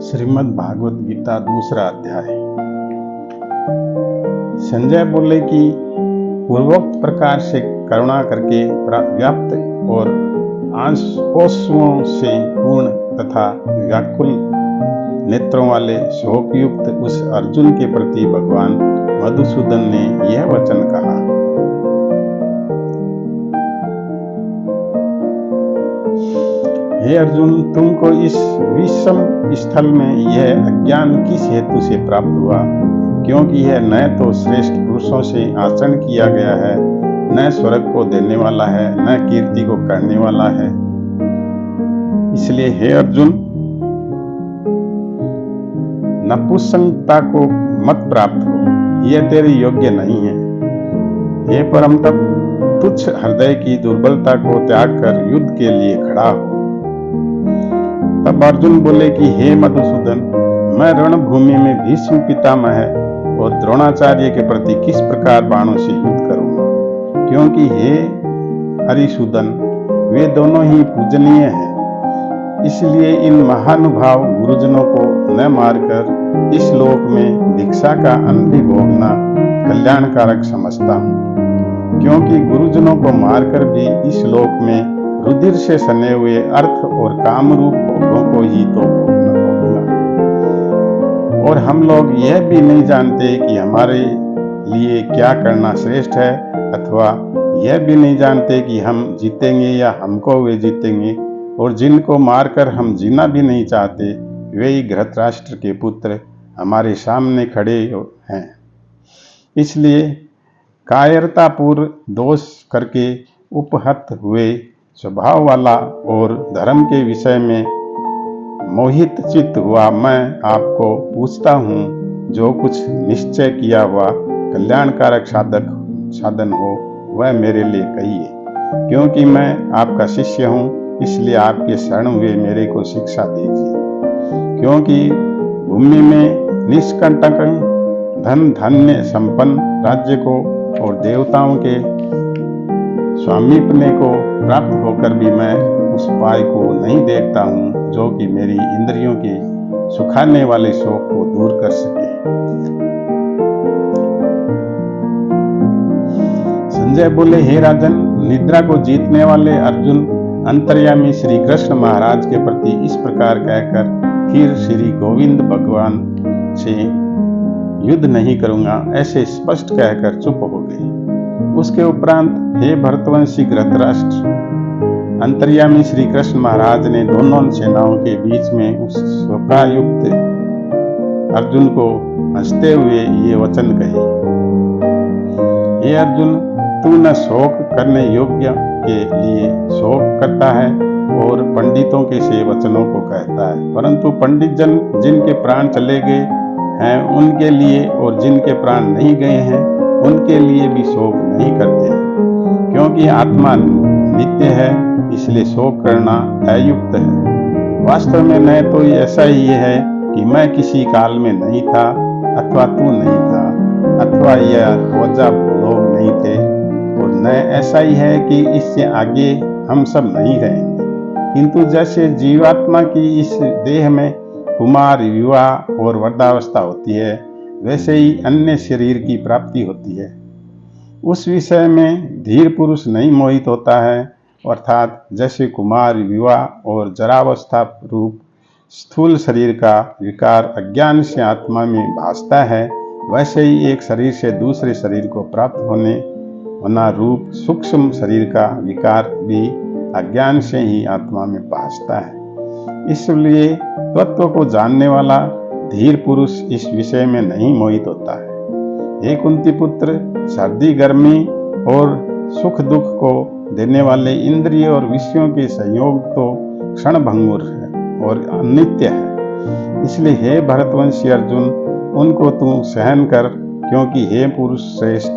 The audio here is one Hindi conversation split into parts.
श्रीमद् भागवत गीता दूसरा अध्याय। संजय बोले कि पूर्वोक्त प्रकार से करुणा करके व्याप्त और आंसुओं से पूर्ण तथा व्याकुल नेत्रों वाले शोकयुक्त उस अर्जुन के प्रति भगवान मधुसूदन ने यह वचन कहा। हे अर्जुन, तुमको इस विषम स्थल में यह अज्ञान किस हेतु से प्राप्त हुआ? क्योंकि यह न तो श्रेष्ठ पुरुषों से आचरण किया गया है, न स्वर्ग को देने वाला है, न कीर्ति को करने वाला है। इसलिए हे अर्जुन, नपुंसकता को मत प्राप्त हो, यह तेरे योग्य नहीं है। हे परम तप, तुच्छ हृदय की दुर्बलता को त्याग कर युद्ध के लिए खड़ा हो। तब अर्जुन बोले कि हे मधुसूदन, मैं रणभूमि में भीष्म पितामह और द्रोणाचार्य के प्रति किस प्रकार बाणों से युद्ध करूंगा? क्योंकि हे हरिसूदन, वे दोनों ही पूजनीय हैं। इसलिए इन महानुभाव गुरुजनों को न मारकर इस लोक में भिक्षा का अन्न भी भोगना कल्याणकारक समझता हूँ। क्योंकि गुरुजनों को मारकर भी इस लोक में रुधिर से सने हुए अर्थ और कामरूप भोगों को ही तो भोगना। और हम लोग यह भी नहीं जानते कि हमारे लिए क्या करना श्रेष्ठ है, अथवा यह भी नहीं जानते कि हम जीतेंगे या हमको वे जीतेंगे। और जिनको मारकर हम जीना भी नहीं चाहते, वे ही धृतराष्ट्र के पुत्र हमारे सामने खड़े हैं। इसलिए कायरतापूर्व दोष करके उपहत हुए स्वभाव वाला और धर्म के विषय में मोहित चित्त हुआ मैं आपको पूछता हूँ, जो कुछ निश्चय किया हुआ कल्याणकारक साधन हो वह मेरे लिए कहिए। क्योंकि मैं आपका शिष्य हूँ, इसलिए आपके शरण हुए मेरे को शिक्षा दीजिए। क्योंकि भूमि में निष्कंटक धन धान्य संपन्न राज्य को और देवताओं के स्वामीपने को प्राप्त होकर भी मैं उस उपाय को नहीं देखता हूँ, जो कि मेरी इंद्रियों के सुखाने वाले शोक को दूर कर सके। संजय बोले, हे राजन, निद्रा को जीतने वाले अर्जुन अंतर्यामी श्री कृष्ण महाराज के प्रति इस प्रकार कहकर फिर श्री गोविंद भगवान से युद्ध नहीं करूंगा ऐसे स्पष्ट कहकर चुप हो गए। उसके उपरांत हे भरतवंशी धृतराष्ट्र, अंतर्यामी श्री कृष्ण महाराज ने दोनों सेनाओं के बीच में उस शोकायुक्त अर्जुन को हंसते हुए ये वचन कहे। हे अर्जुन, तू न शोक करने योग्य के लिए शोक करता है और पंडितों के से वचनों को कहता है, परंतु पंडित जन जिनके प्राण चले गए हैं उनके लिए और जिनके प्राण नहीं गए हैं उनके लिए भी शोक नहीं करते। क्योंकि आत्मा नित्य है, इसलिए शोक करना अयुक्त है। वास्तव में न तो ऐसा ही है कि मैं किसी काल में नहीं था, अथवा तू नहीं था, अथवा यह वजह लोग नहीं थे, और न ऐसा ही है कि इससे आगे हम सब नहीं रहेंगे। किंतु जैसे जीवात्मा की इस देह में कुमार, युवा और वृद्धावस्था होती है, वैसे ही अन्य शरीर की प्राप्ति होती है। उस विषय में धीर पुरुष नहीं मोहित होता है। अर्थात जैसे कुमार, युवा और जरावस्था रूप स्थूल शरीर का विकार अज्ञान से आत्मा में भासता है, वैसे ही एक शरीर से दूसरे शरीर को प्राप्त होना रूप सूक्ष्म शरीर का विकार भी अज्ञान से ही आत्मा में भासता है। इसलिए तत्व को जानने वाला धीर पुरुष इस विषय में नहीं मोहित होता है। हे कुंती पुत्र, सर्दी गर्मी और सुख दुख को देने वाले इंद्रिय और विषयों के संयोग तो क्षणभंगुर है और अनित्य है। इसलिए हे भरतवंशी अर्जुन, उनको तू सहन कर। क्योंकि हे पुरुष श्रेष्ठ,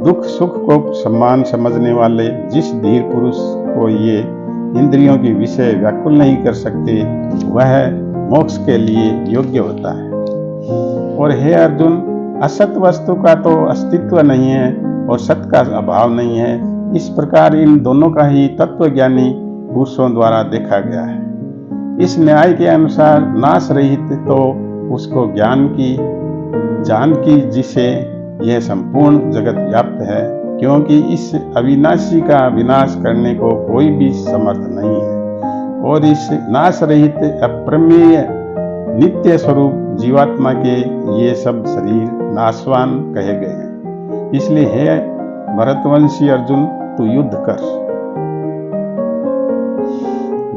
दुख सुख को सम्मान समझने वाले जिस धीर पुरुष को ये इंद्रियों के विषय व्याकुल नहीं कर सकते, वह मोक्ष के लिए योग्य होता है। और हे अर्जुन, असत वस्तु का तो अस्तित्व नहीं है और सत का अभाव नहीं है। इस प्रकार इन दोनों का ही तत्वज्ञानी पुरुषों द्वारा देखा गया है। इस न्याय के अनुसार नाश रहित तो उसको ज्ञान की जान की जिसे यह संपूर्ण जगत व्याप्त है, क्योंकि इस अविनाशी का विनाश करने को कोई भी समर्थ नहीं है। और इस नाश रहित अप्रमेय नित्य स्वरूप जीवात्मा के ये सब शरीर नाशवान कहे गए हैं। इसलिए हे भरतवंशी अर्जुन, तू युद्ध कर।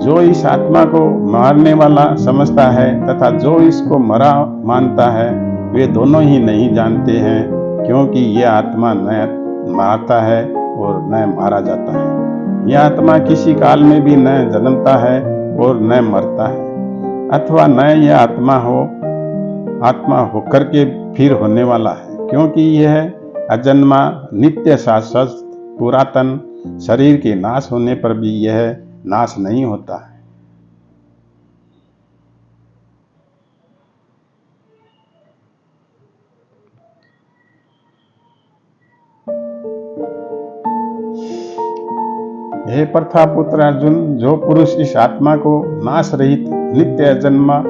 जो इस आत्मा को मारने वाला समझता है तथा जो इसको मरा मानता है, वे दोनों ही नहीं जानते हैं, क्योंकि यह आत्मा न मारता है और न मारा जाता है। यह आत्मा किसी काल में भी न जन्मता है और न मरता है, अथवा न यह आत्मा होकर के फिर होने वाला है, क्योंकि यह अजन्मा नित्य शाश्वत पुरातन शरीर के नाश होने पर भी यह नाश नहीं होता है। हे प्रथापुत्र अर्जुन, जो पुरुष इस आत्मा को नाश रहित नित्य अजन्मा